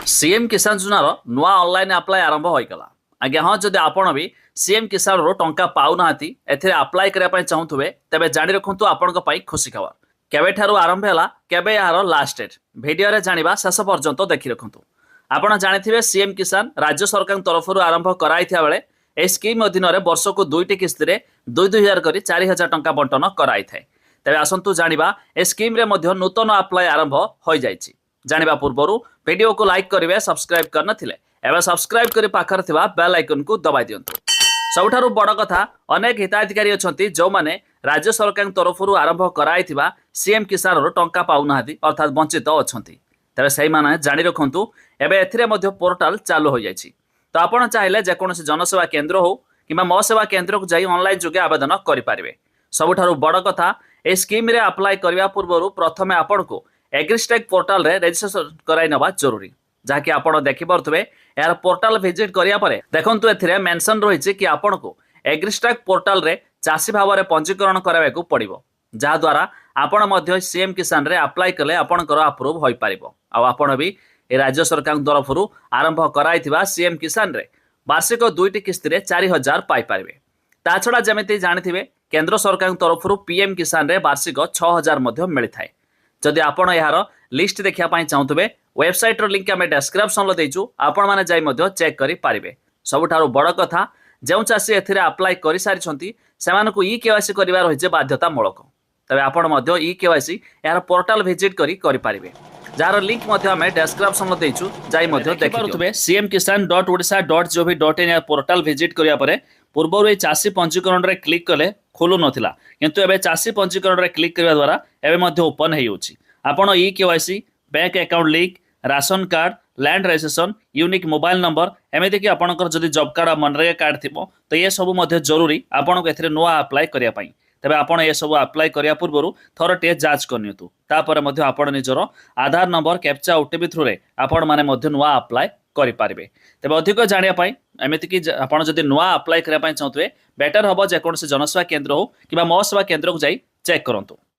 CM किसान योजनार नुआ ऑनलाइन अप्लाई आरंभ होईगला। आज्ञा हाँ जदि आपण भी सीएम किसान रो टंका पाउना एथिरे अप्लाई करने चाहूवे तेबे जानि रखु आपण खुशी खबर केबेठारु आरंभ है केबे यार लास्ट डेट भिडियो रे जानिबा शेष पर्यंत देखि रखु। आपण जानिथिबे सीएम किसान राज्य सरकार तरफ आरंभ कराइथिया बेले ए स्कीम अधीन वर्ष को 2टी किस्ती रे 2,000 करी 4,000 टंका बंटन कराई थाए। तेबे आसंतु जानिबा ए स्कीम रे मध्य नूतन अप्लाई आरंभ होई जाइछि। जानिबा पूर्वरु वीडियो को लाइक करिवे, सब्सक्राइब करन थिले एबे सब्सक्राइब करी पाखर थिबा बेल आइकन को दबाइ दियंतु। सबठारु बड़ कथा अनेक हिताधिकारी अछंती जो माने राज्य सरकार तरफ आरंभ कराइथिबा सीएम किसान रो टंका पाउनाहाती अर्थात वंचित अछंती। तेबे सही माने जानि रखंतु एबे एथिरे मध्य पोर्टाल चालू हो जाइछि। तो आपण चाहिले जे कोनोसी जनसेवा केंद्र हो किबा मो सेवा केंद्र को जाई ऑनलाइन जोगे आवेदन करि पारिबे। सबठारु बड़ कथा ए स्कीम रे अप्लाई करबा पूर्वरु प्रथमे आपण को एग्रीस्टेक पोर्टाल रे रजिस्ट्रेशन कराई नबा जरूरी, जहाँकि आपण देखि परथबे। यार पोर्टाल विजिट करिया परे देखंतु एथिरे मेंशन रहिछि कि आपण को एग्रीस्टेक पोर्टाल रे चासी भाव रे पंजीकरण कराबेकु पड़िबो, जहा द्वारा आपण मध्य सीएम किसान रे अप्लाई कले आपणकर अप्रूव होई पारिबो। आ आपण भी ए राज्य सरकार तरफ आरंभ कराइथिबा सीएम किसान रे वार्षिक 2टी किस्ती रे 4,000 पाई पारिबे। ता छडा जेमिति जानिथिबे केंद्र सरकार तरफ पीएम किसान रे वार्षिक 6,000 मध्य मिलि थाए। जदि आपण यार लिस्ट देखिया पाई चाहूतबे वेबसाइट रो लिंक आमे डिस्क्रिप्शन लो देइछु, आपण माने जाई मध्य चेक करि पारिबे। सबठारु बड़ कथा जेउ चासी एथिरे अप्लाई करि सारि छंती सेमानकु ई केवाईसी करिवार होइजे बाध्यतामूलक। तबे आपण मध्य ई केवाईसी यार पोर्टाल विजिट करि पारिबे, जार लिंक मध्य आमे डिस्क्रिप्शन लो देइछु, जाई मध्य देखि पारुतबे। cmkisan.odisha.in यार पोर्टाल विजिट करिया परे पूर्वरु ए चासी पंजीकरण रे क्लिक कले खोलु नथिला, किंतु एबे चासी पंजीकरण रे क्लिक करबा द्वारा एबे मध्य ओपन हे होछि। आपण ई KYC bank account link, ration card, land registration, unique mobile number एमिति कि आपनकर जदि जॉब कार्ड मनरेगा कार्ड थिबो तो ये सब मध्य जरूरी आपण को एथिरे नुआ अप्लाई करिया पई। तबे आपण ये सब अप्लाई करिया पूर्वरु थरटे जांच करनियतु। तापर मध्य आपण निजरो आधार नंबर कैप्चा ओटीपी थ्रू रे आपण माने मध्य नुआ अप्लाई करि पारिबे। तबे अधिक जानिया पई एमिति कि आपण जदि नुआ अप्लाई करिया पई चाहतबे बेटर हबो जे कोनसे जनसेवा केंद्र हो किबा मो सेवा केंद्र को जाई चेक करंतु।